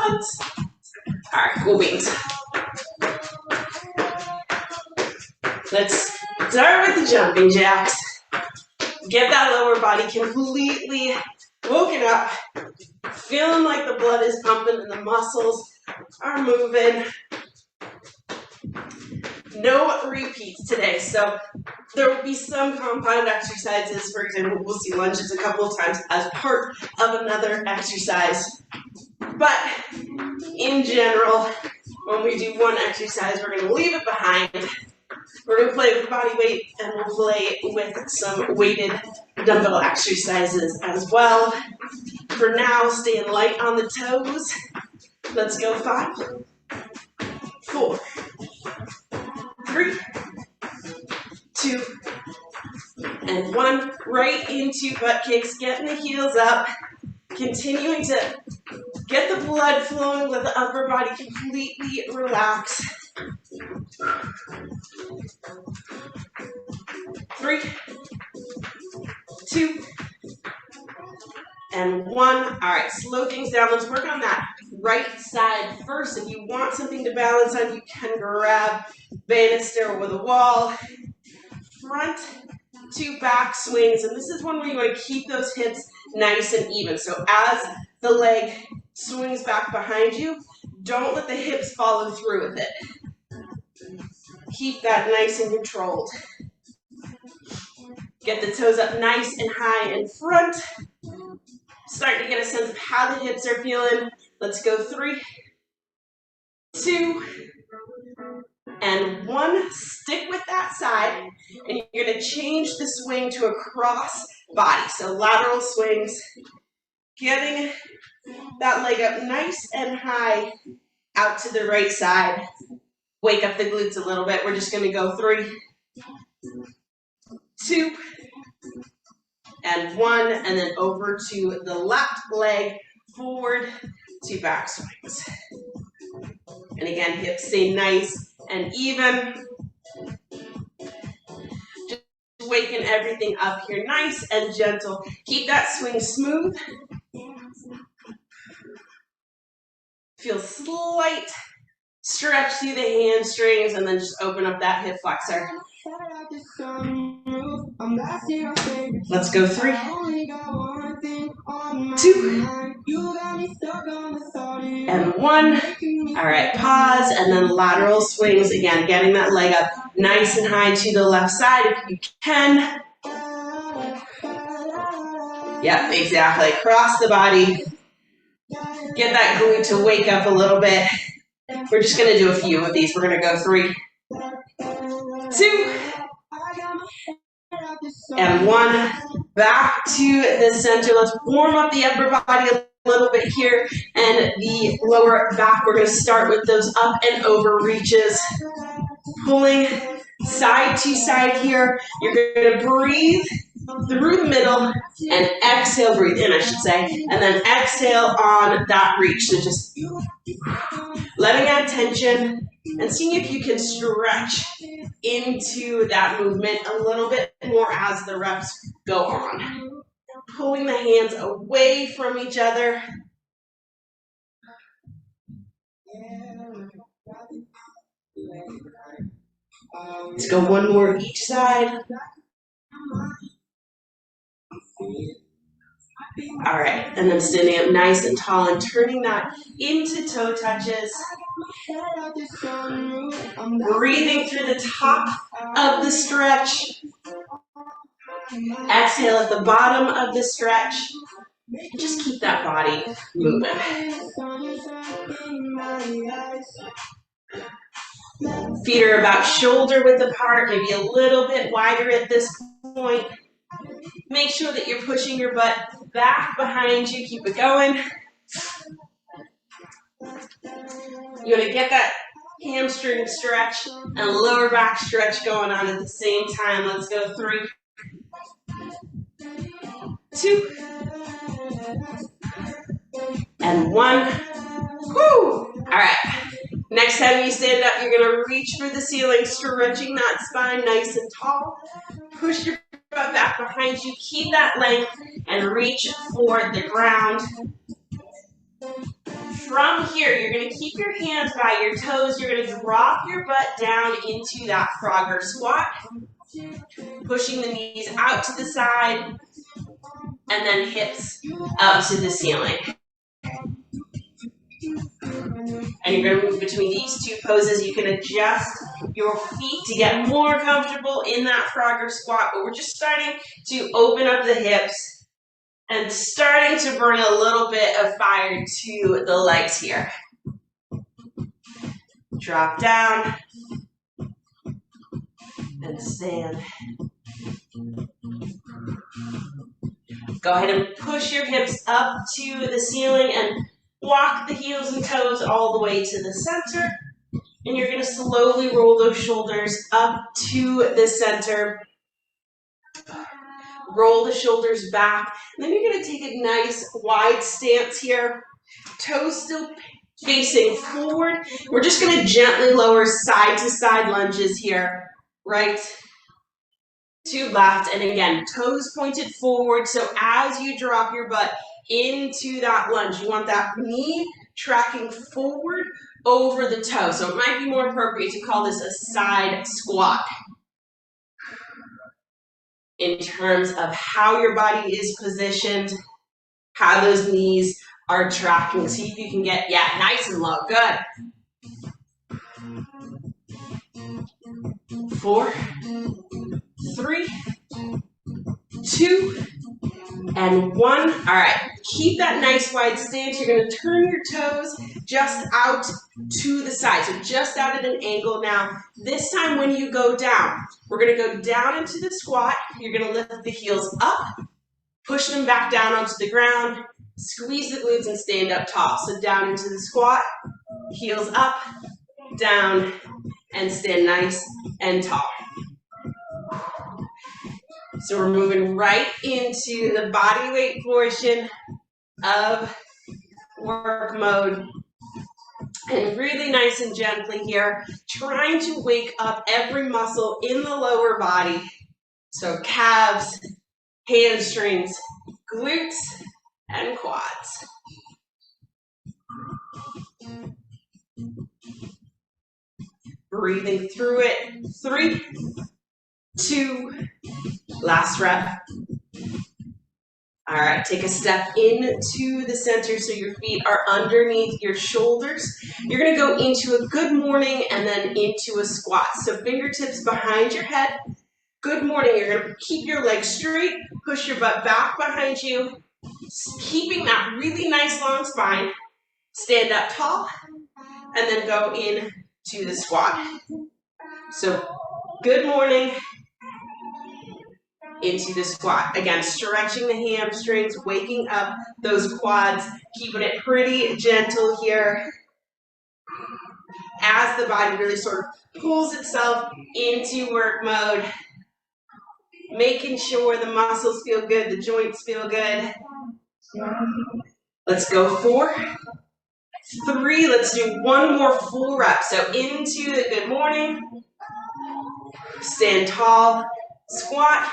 squats. All right, cool beans. Let's start with the jumping jacks. Get that lower body completely woken up, feeling like the blood is pumping and the muscles are moving. No repeats today, so there will be some compound exercises. For example, we'll see lunges a couple of times as part of another exercise. But in general, when we do one exercise, we're going to leave it behind. We're going to play with body weight, and we'll play with some weighted dumbbell exercises as well. For now, staying light on the toes. Let's go 5, 4, 3, 2, and 1. Right into butt kicks, getting the heels up, continuing to get the blood flowing, let the upper body completely relax. 3, 2, and 1. All right, slow things down. Let's work on that right side first. If you want something to balance on, you can grab banister with a wall. Front to back swings, and this is one where you want to keep those hips nice and even. So as the leg swings back behind you, don't let the hips follow through with it. Keep that nice and controlled. Get the toes up nice and high in front. Start to get a sense of how the hips are feeling. Let's go 3, 2, and 1. Stick with that side, and you're going to change the swing to a cross body. So lateral swings, getting that leg up nice and high out to the right side. Wake up the glutes a little bit. We're just going to go 3, 2, and 1, and then over to the left leg, forward to back swings. And again, hips stay nice and even. Just waking everything up here, nice and gentle. Keep that swing smooth. Feel slight stretch through the hamstrings, and then just open up that hip flexor. Let's go 3, 2, and 1. All right, pause, and then lateral swings. Again, getting that leg up nice and high to the left side if you can. Yep, exactly. Cross the body. Get that glute to wake up a little bit. We're just going to do a few of these. We're going to go 3, 2, and 1. Back to the center. Let's warm up the upper body a little bit here, and the lower back. We're going to start with those up and over reaches. Pulling side to side here. You're going to breathe through the middle and exhale, breathe in, I should say, and then exhale on that reach. So just letting that tension and seeing if you can stretch into that movement a little bit more as the reps go on. Pulling the hands away from each other. Let's go 1 more each side. All right, and then standing up nice and tall and turning that into toe touches. Breathing through the top of the stretch. Exhale at the bottom of the stretch. Just keep that body moving. Feet are about shoulder width apart, maybe a little bit wider at this point. Make sure that you're pushing your butt back behind you. Keep it going. You want to get that hamstring stretch and lower back stretch going on at the same time. Let's go 3, 2, and 1. Woo! All right. Next time you stand up, you're going to reach for the ceiling, stretching that spine nice and tall. Push your butt back behind you. Keep that length and reach for the ground. From here, you're going to keep your hands by your toes. You're going to drop your butt down into that frogger squat, pushing the knees out to the side, and then hips up to the ceiling. And you're going to move between these two poses. You can adjust your feet to get more comfortable in that frogger squat, but we're just starting to open up the hips and starting to bring a little bit of fire to the legs here. Drop down and stand. Go ahead and push your hips up to the ceiling and walk the heels and toes all the way to the center. And you're going to slowly roll those shoulders up to the center. Roll the shoulders back. And then you're going to take a nice wide stance here. Toes still facing forward. We're just going to gently lower side to side lunges here. Right to left. And again, toes pointed forward. So as you drop your butt into that lunge, you want that knee tracking forward over the toe. So it might be more appropriate to call this a side squat in terms of how your body is positioned, how those knees are tracking. See if you can get, nice and low. Good. 4, 3, 2, and 1. All right, keep that nice wide stance. You're going to turn your toes just out to the side, so just out at an angle. Now, this time when you go down, we're going to go down into the squat. You're going to lift the heels up, push them back down onto the ground, squeeze the glutes and stand up tall. So down into the squat, heels up, down, and stand nice and tall. So we're moving right into the body weight portion of work mode. And really nice and gently here, trying to wake up every muscle in the lower body. So calves, hamstrings, glutes, and quads. Breathing through it. 3, 2, last rep. All right, take a step into the center so your feet are underneath your shoulders. You're going to go into a good morning and then into a squat. So fingertips behind your head. Good morning. You're going to keep your legs straight, push your butt back behind you, keeping that really nice long spine. Stand up tall and then go into the squat. So good morning. Into the squat. Again, stretching the hamstrings, waking up those quads, keeping it pretty gentle here as the body really sort of pulls itself into work mode, making sure the muscles feel good, the joints feel good. Let's go 4, 3, let's do one more full rep. So into the good morning, stand tall, squat,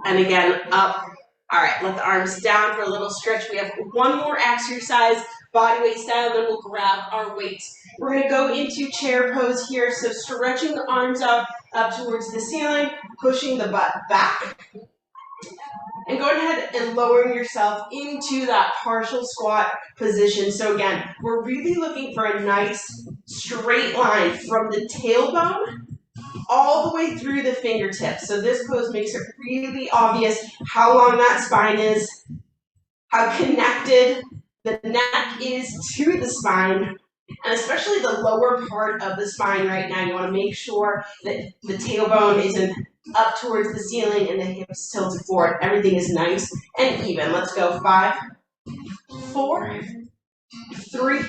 and again, up. All right, let the arms down for a little stretch. We have one more exercise, body weight style, then we'll grab our weights. We're going to go into chair pose here, so stretching the arms up towards the ceiling, pushing the butt back, and going ahead and lowering yourself into that partial squat position. So again, we're really looking for a nice straight line from the tailbone all the way through the fingertips. So this pose makes it really obvious how long that spine is, how connected the neck is to the spine, and especially the lower part of the spine right now. You want to make sure that the tailbone isn't up towards the ceiling and the hips tilted forward. Everything is nice and even. Let's go 5, 4, 3,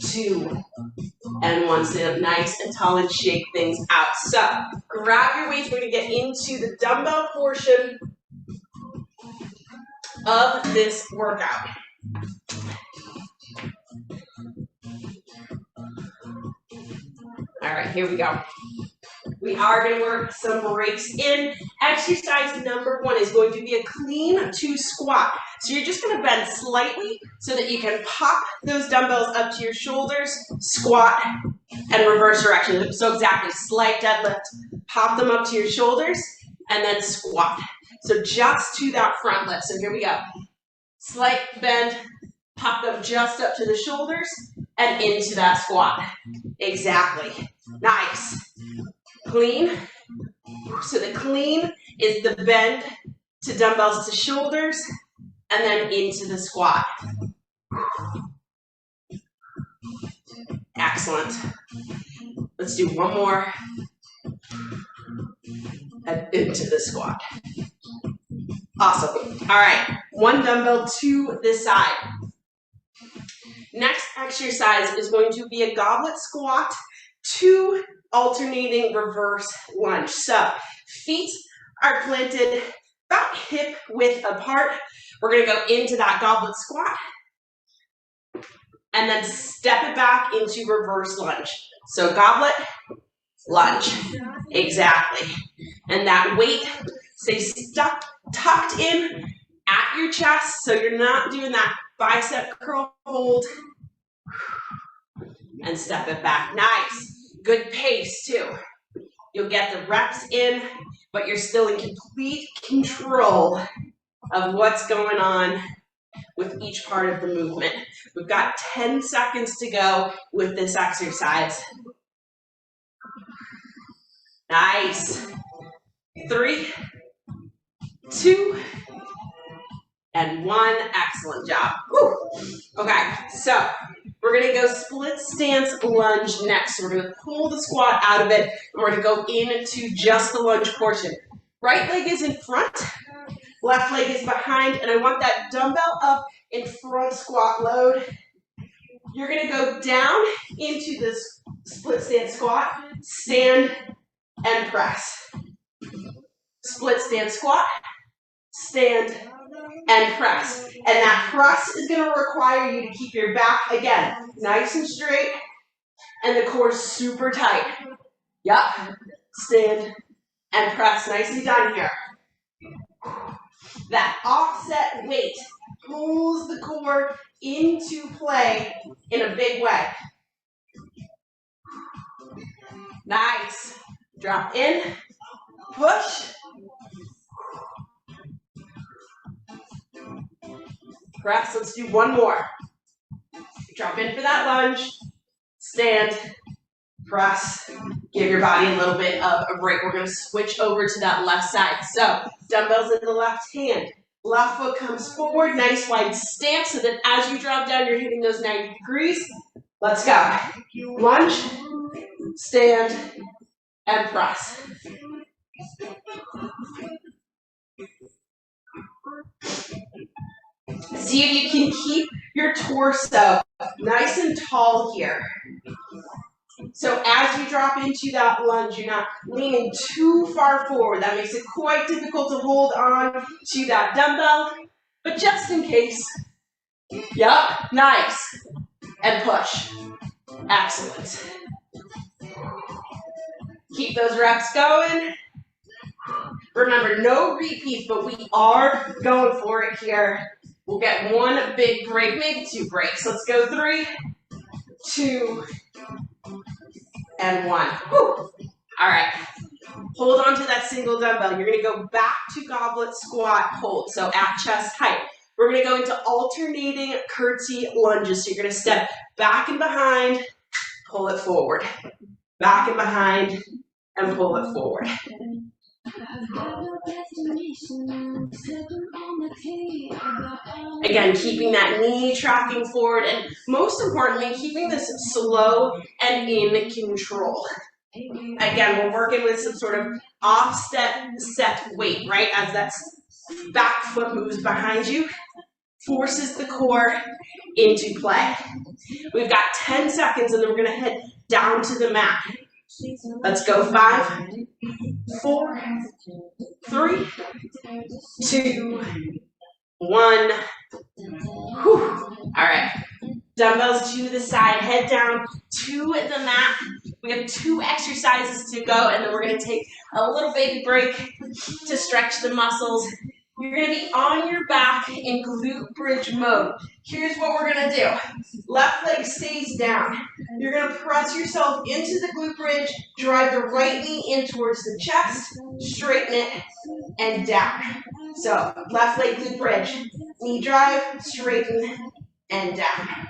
2, and 1. Stand up nice and tall and shake things out. So grab your weights. We're going to get into the dumbbell portion of this workout. All right, here we go. We are going to work some breaks in. Exercise number 1 is going to be a clean to squat. So you're just going to bend slightly so that you can pop those dumbbells up to your shoulders, squat, and reverse direction. So exactly, slight deadlift, pop them up to your shoulders, and then squat. So just to that front lift. So here we go. Slight bend, pop them just up to the shoulders, and into that squat. Exactly. Nice. Clean. So the clean is the bend to dumbbells to shoulders, and then into the squat. Excellent. Let's do one more. And into the squat. Awesome. All right. One dumbbell to this side. Next exercise is going to be a goblet squat, 2 alternating reverse lunge. So feet are planted about hip width apart. We're going to go into that goblet squat and then step it back into reverse lunge. So goblet, lunge. Exactly. And that weight stays tucked in at your chest, so you're not doing that bicep curl hold. And step it back. Nice. Good pace too. You'll get the reps in, but you're still in complete control of what's going on with each part of the movement. We've got 10 seconds to go with this exercise. Nice. 3, 2, and 1. Excellent job. Woo. Okay, so we're going to go split stance lunge next. So we're going to pull the squat out of it, and we're going to go into just the lunge portion. Right leg is in front, left leg is behind, and I want that dumbbell up in front squat load. You're going to go down into this split stance squat, stand, and press. Split stance squat, stand, and press. And that press is going to require you to keep your back, again, nice and straight, and the core super tight. Yup. Stand and press. Nicely done here. That offset weight pulls the core into play in a big way. Nice. Drop in, push, press. Let's do one more. Drop in for that lunge, stand, press. Give your body a little bit of a break. We're going to switch over to that left side. So dumbbells in the left hand. Left foot comes forward, nice wide stance, so that as you drop down, you're hitting those 90 degrees. Let's go. Lunge, stand, and press. See if you can keep your torso nice and tall here. So as you drop into that lunge, you're not leaning too far forward. That makes it quite difficult to hold on to that dumbbell. But just in case, yep, nice. And push. Excellent. Keep those reps going. Remember, no repeats, but we are going for it here. We'll get one big break, maybe 2 breaks. Let's go 3, 2, and 1. Whew. All right. Hold on to that single dumbbell. You're going to go back to goblet squat hold, so at chest height. We're going to go into alternating curtsy lunges. So you're going to step back and behind, pull it forward. Back and behind, and pull it forward. Again, keeping that knee tracking forward, and most importantly, keeping this slow and in control. Again, we're working with some sort of offset set weight, right? As that back foot moves behind you, forces the core into play. We've got 10 seconds, and then we're going to head down to the mat. Let's go. 5, 4, 3, 2, 1. Whew. All right. Dumbbells to the side, head down to the mat. We have 2 exercises to go, and then we're going to take a little baby break to stretch the muscles. You're going to be on your back in glute bridge mode. Here's what we're going to do. Left leg stays down. You're going to press yourself into the glute bridge, drive the right knee in towards the chest, straighten it, and down. So left leg glute bridge, knee drive, straighten, and down.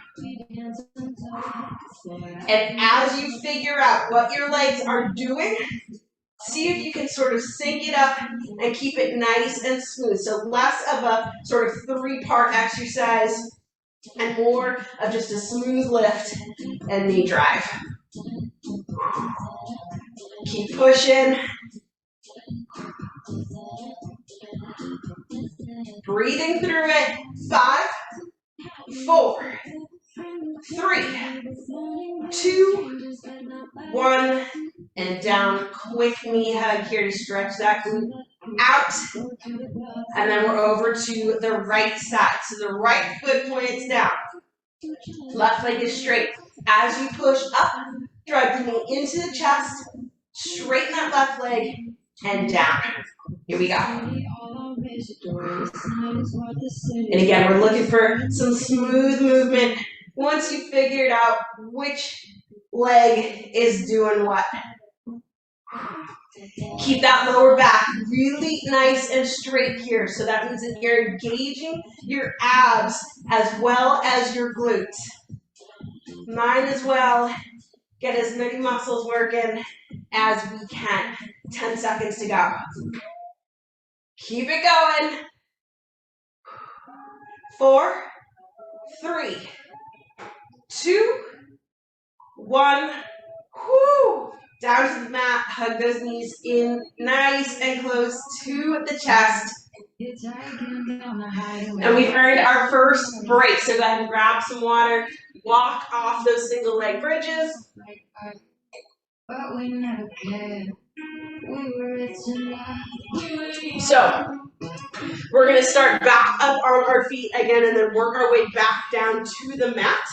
And as you figure out what your legs are doing, see if you can sort of sync it up and keep it nice and smooth. So less of a sort of 3-part exercise and more of just a smooth lift and knee drive. Keep pushing. Breathing through it. 5, 4, 3, 2, 1, and down. Quick knee hug here to stretch that glute out. And then we're over to the right side. So the right foot points down. Left leg is straight. As you push up, drive the knee into the chest, straighten that left leg, and down. Here we go. And again, we're looking for some smooth movement. Once you've figured out which leg is doing what. Keep that lower back really nice and straight here. So that means that you're engaging your abs as well as your glutes. Mine as well. Get as many muscles working as we can. 10 seconds to go. Keep it going. 4, 3, 2, 1. Whoo! Down to the mat, hug those knees in nice and close to the chest. And we've earned our first break, so go ahead and grab some water, walk off those single leg bridges. So, we're going to start back up on our feet again and then work our way back down to the mat.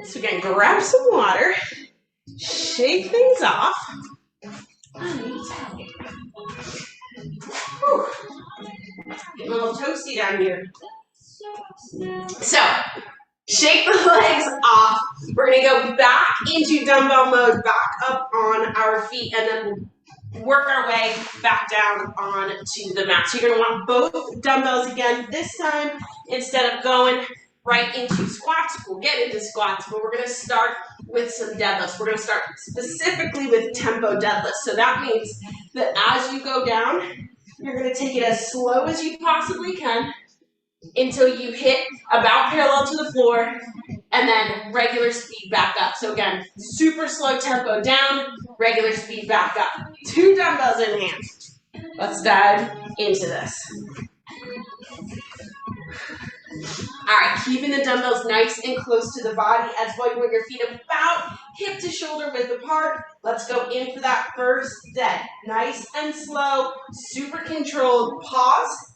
So again, grab some water. Shake things off. Whew. A little toasty down here. So, shake the legs off. We're going to go back into dumbbell mode, back up on our feet, and then we'll work our way back down onto the mat. So you're going to want both dumbbells again. This time, instead of going right into squats, we'll get into squats, but we're going to start with some deadlifts. We're going to start specifically with tempo deadlifts. So that means that as you go down, you're going to take it as slow as you possibly can until you hit about parallel to the floor, and then regular speed back up. So again, super slow tempo down, regular speed back up. 2 dumbbells in hand. Let's dive into this. All right, keeping the dumbbells nice and close to the body as well. You want your feet about hip to shoulder width apart. Let's go in for that first dead. Nice and slow, super controlled. Pause,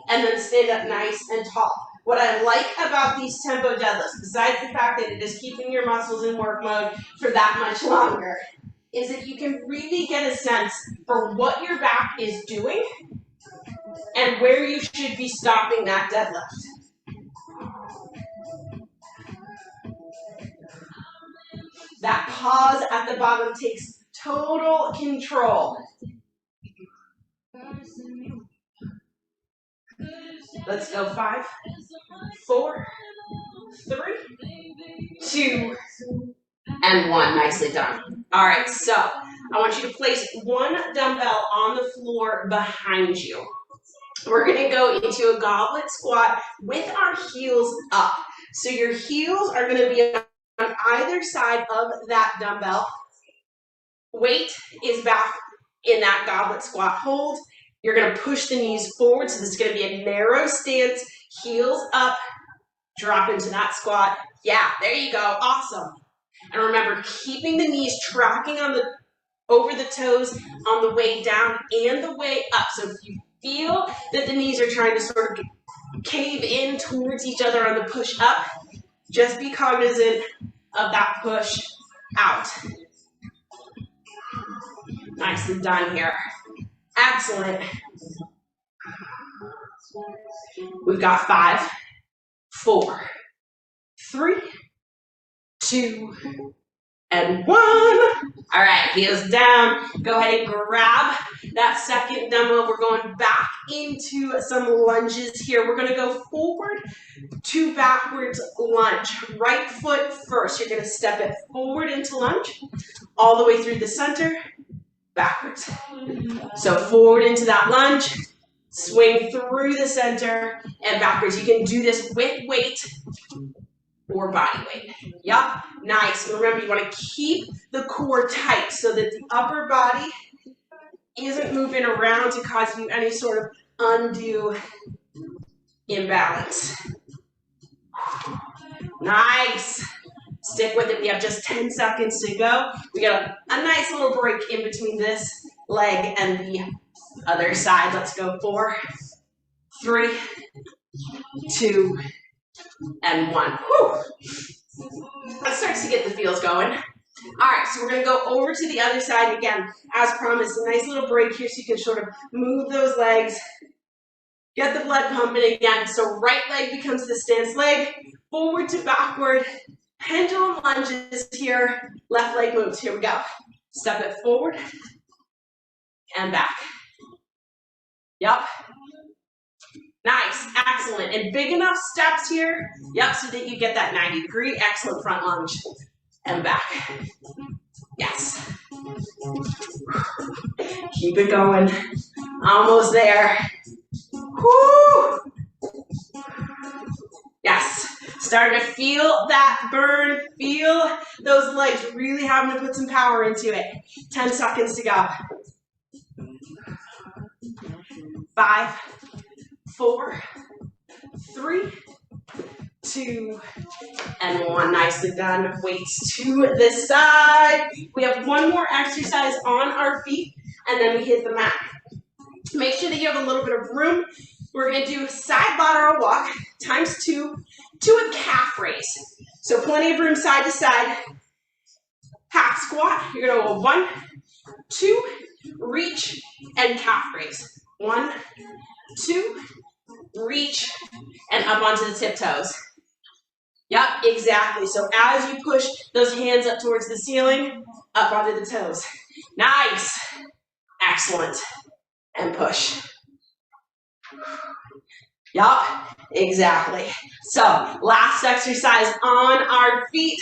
and then stand up nice and tall. What I like about these tempo deadlifts, besides the fact that it is keeping your muscles in work mode for that much longer, is that you can really get a sense for what your back is doing and where you should be stopping that deadlift. That pause at the bottom takes total control. Let's go 5, 4, 3, 2, and 1. Nicely done. All right, so I want you to place 1 dumbbell on the floor behind you. We're going to go into a goblet squat with our heels up. So your heels are going to be on either side of that dumbbell. Weight is back in that goblet squat hold. You're going to push the knees forward, so this is going to be a narrow stance, heels up, drop into that squat. Yeah, there you go, awesome. And remember, keeping the knees tracking on the over the toes on the way down and the way up. So if you feel that the knees are trying to sort of cave in towards each other on the push up, Just be cognizant of that push out. Nicely done here. Excellent. We've got 5, 4, 3, 2, and 1. All right, heels down. Go ahead and grab that second dumbbell. We're going back into some lunges here. We're gonna go forward to backwards lunge. Right foot first. You're gonna step it forward into lunge, all the way through the center, backwards. So forward into that lunge, swing through the center, and backwards. You can do this with weight or body weight. Yup, nice. And remember, you want to keep the core tight so that the upper body isn't moving around to cause you any sort of undue imbalance. Nice. Stick with it. We have just 10 seconds to go. We got a nice little break in between this leg and the other side. Let's go. 4, 3, 2, and 1. Whew. That starts to get the feels going. All right, so we're going to go over to the other side again. As promised, a nice little break here so you can sort of move those legs, get the blood pumping again. So right leg becomes the stance leg, forward to backward, pendulum lunges here, left leg moves. Here we go. Step it forward and back. Yup. Nice, excellent, and big enough steps here, yep, so that you get that 90-degree, excellent front lunge, and back. Yes. Keep it going. Almost there. Woo! Yes. Starting to feel that burn, feel those legs really having to put some power into it. 10 seconds to go. 5, 4, 3, 2, and 1. Nicely done. Weights to the side. We have one more exercise on our feet, and then we hit the mat. Make sure that you have a little bit of room. We're going to do side lateral walk times 2 to a calf raise. So plenty of room side to side. Half squat. You're going to go 1, 2, reach, and calf raise. 1, 2, reach, and up onto the tiptoes. Yep, exactly. So as you push those hands up towards the ceiling, up onto the toes. Nice. Excellent. And push. Yup, exactly. So last exercise on our feet.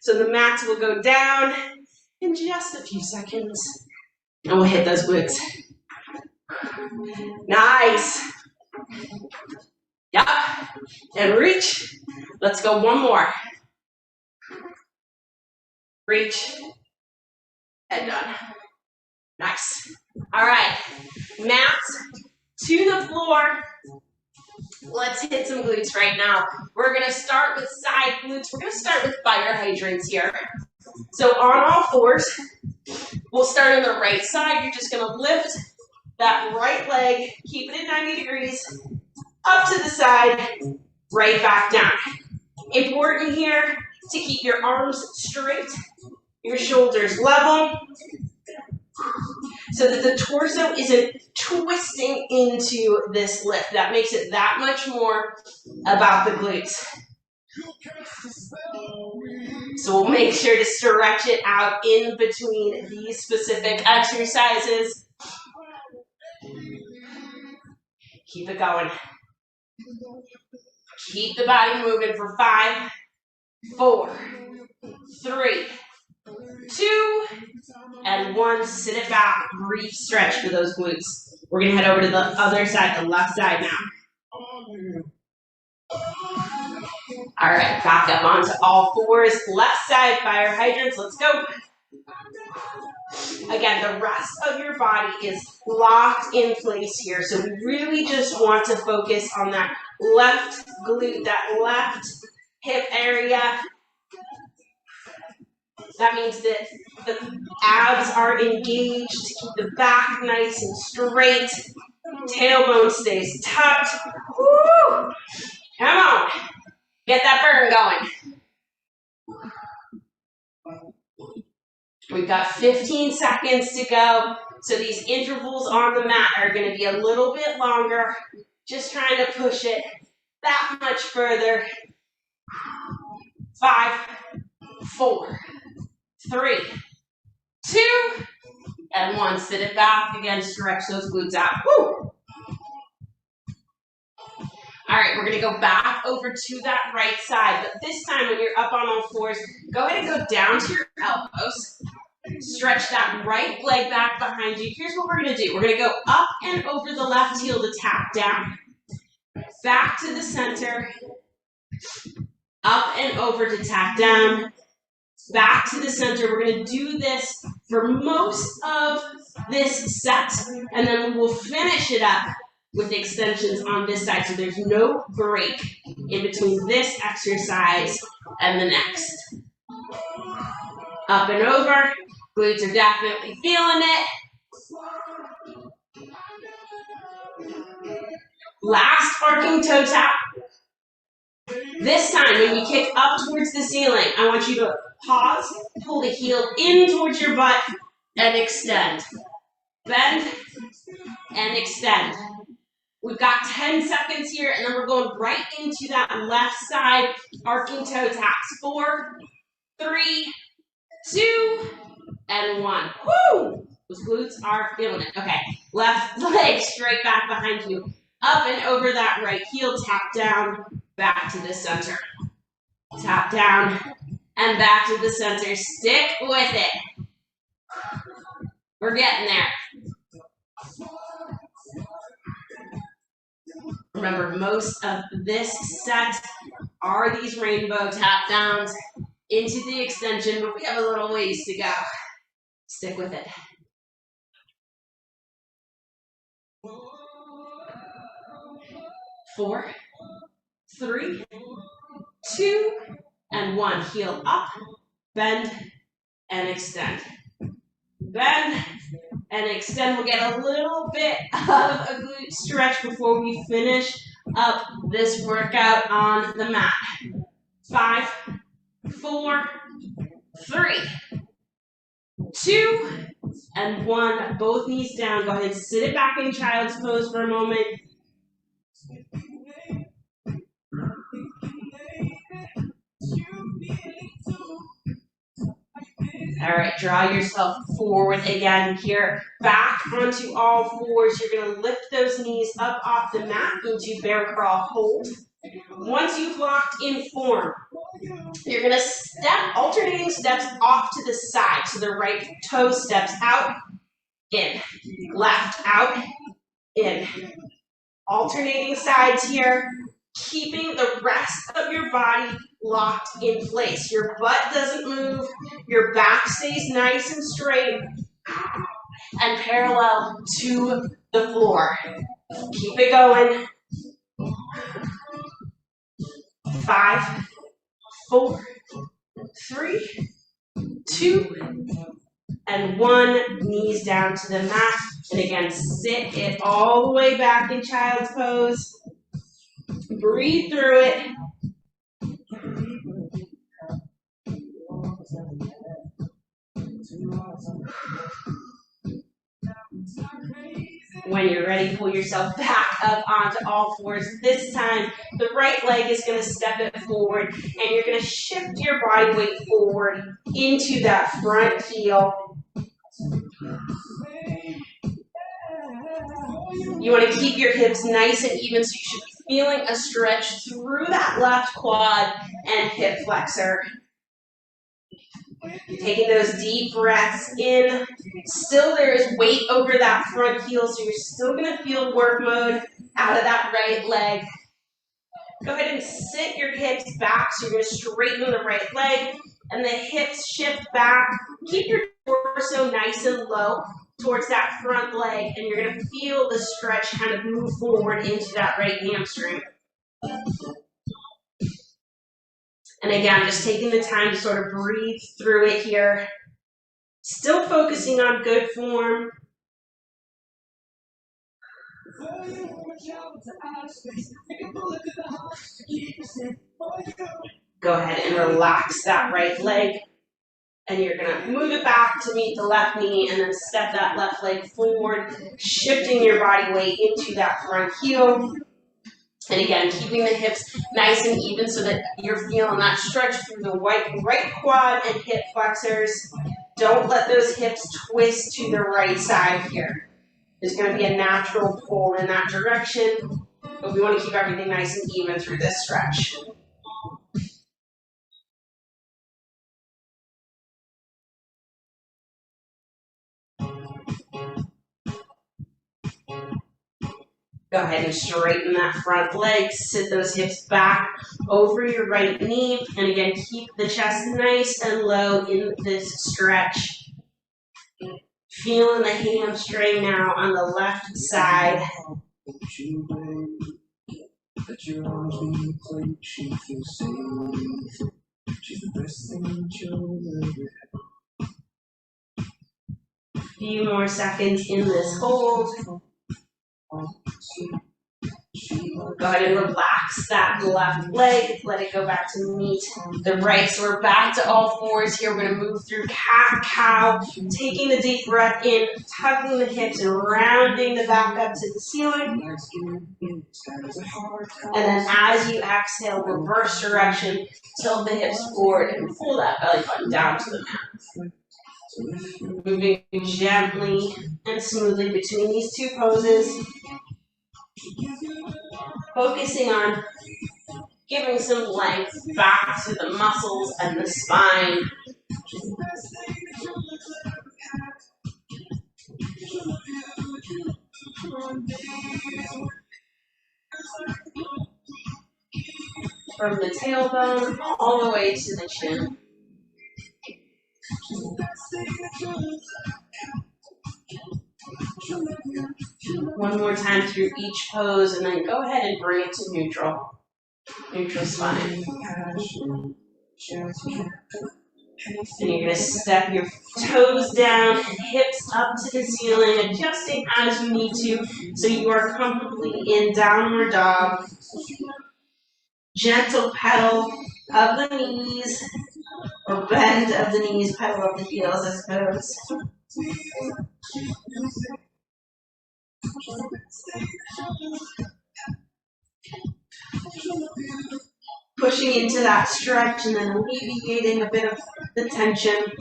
So the mats will go down in just a few seconds. And we'll hit those glutes. Nice. Yup. And reach. Let's go one more. Reach. And done. Nice. All right. Mats to the floor. Let's hit some glutes right now. We're going to start with side glutes. We're going to start with fire hydrants here. So on all fours, we'll start on the right side. You're just going to lift that right leg, keep it at 90 degrees, up to the side, right back down. Important here to keep your arms straight, your shoulders level, so that the torso isn't twisting into this lift. That makes it that much more about the glutes. So we'll make sure to stretch it out in between these specific exercises. Keep it going. Keep the body moving for 5, 4, 3, 2, and 1. Sit it back. Brief stretch for those glutes. We're going to head over to the other side, the left side now. All right, back up onto all fours. Left side, fire hydrants. Let's go. Again, the rest of your body is locked in place here. So we really just want to focus on that left glute, that left hip area. That means that the abs are engaged to keep the back nice and straight. Tailbone stays tucked. Woo! Come on. Get that burn going. We've got 15 seconds to go. So these intervals on the mat are going to be a little bit longer. Just trying to push it that much further. 5, 4, 3, 2, and 1. Sit it back. Again, stretch those glutes out. Woo! All right, we're going to go back over to that right side. But this time when you're up on all fours, go ahead and go down to your elbows. Stretch that right leg back behind you. Here's what we're going to do. We're going to go up and over the left heel to tap down. Back to the center. Up and over to tap down. Back to the center. We're going to do this for most of this set. And then we will finish it up with extensions on this side. So there's no break in between this exercise and the next. Up and over. Glutes are definitely feeling it. Last arcing toe tap. This time, when you kick up towards the ceiling, I want you to pause, pull the heel in towards your butt, and extend. Bend and extend. We've got 10 seconds here, and then we're going right into that left side arcing toe taps. 4, 3, 2, and 1. Woo! Those glutes are feeling it. Okay, left leg straight back behind you. Up and over that right heel, tap down, back to the center. Tap down, and back to the center. Stick with it. We're getting there. Remember, most of this set are these rainbow tap downs into the extension, but we have a little ways to go. Stick with it. 4, 3, 2, and 1. Heel up, bend, and extend. Bend and extend. We'll get a little bit of a glute stretch before we finish up this workout on the mat. 5, 4, 3, 2, and 1. Both knees down. Go ahead and sit it back in child's pose for a moment. All right, draw yourself forward again here. Back onto all fours. You're going to lift those knees up off the mat into bear crawl hold. Once you've locked in form, you're going to step, alternating steps off to the side. So the right toe steps out, in, left, out, in. Alternating sides here, keeping the rest of your body locked in place. Your butt doesn't move, your back stays nice and straight and parallel to the floor. Keep it going. 5, 4, 3, 2, and 1. Knees down to the mat. And again, sit it all the way back in child's pose. Breathe through it. When you're ready, pull yourself back up onto all fours. This time, the right leg is going to step it forward, and you're going to shift your body weight forward into that front heel. You want to keep your hips nice and even, so you should be feeling a stretch through that left quad and hip flexor. Taking those deep breaths in. Still there is weight over that front heel, so you're still going to feel work mode out of that right leg. Go ahead and sit your hips back, so you're going to straighten the right leg, and the hips shift back. Keep your torso nice and low towards that front leg, and you're going to feel the stretch kind of move forward into that right hamstring. And again, just taking the time to sort of breathe through it here. Still focusing on good form. Go ahead and relax that right leg. And you're gonna move it back to meet the left knee and then step that left leg forward, shifting your body weight into that front heel. And again, keeping the hips nice and even so that you're feeling that stretch through the right quad and hip flexors. Don't let those hips twist to the right side here. There's going to be a natural pull in that direction, but we want to keep everything nice and even through this stretch. Go ahead and straighten that front leg, sit those hips back over your right knee, and again, keep the chest nice and low in this stretch. Feeling the hamstring now on the left side. Few more seconds in this hold. Go ahead and relax that left leg. Let it go back to meet the right. So we're back to all fours here. We're going to move through cat-cow, taking the deep breath in, tucking the hips and rounding the back up to the ceiling. And then as you exhale, reverse direction, tilt the hips forward and pull that belly button down to the mat. Moving gently and smoothly between these two poses. Focusing on giving some length back to the muscles and the spine. From the tailbone all the way to the chin. One more time through each pose, and then go ahead and bring it to neutral. Neutral spine. And you're going to step your toes down and hips up to the ceiling, adjusting as you need to so you are comfortably in downward dog. Gentle pedal of the knees, or bend of the knees, pedal of the heels, I suppose. Pushing into that stretch and then alleviating a bit of the tension.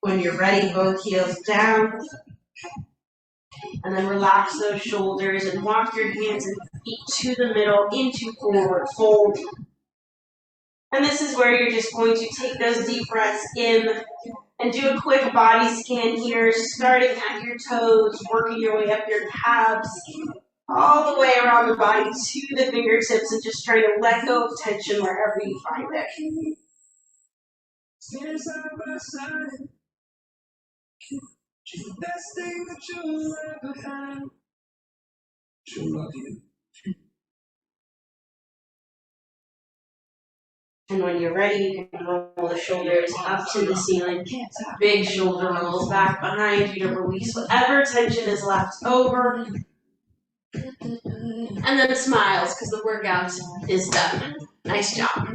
When you're ready, both heels down. And then relax those shoulders and walk your hands and feet to the middle into forward fold. And this is where you're just going to take those deep breaths in and do a quick body scan here, starting at your toes, working your way up your calves, all the way around the body to the fingertips, and just trying to let go of tension wherever you find it. The best thing that you'll ever have. She'll love you. And when you're ready, you can roll the shoulders up to the ceiling. Big shoulder rolls back behind you to release whatever tension is left over. And then smiles because the workout is done. Nice job.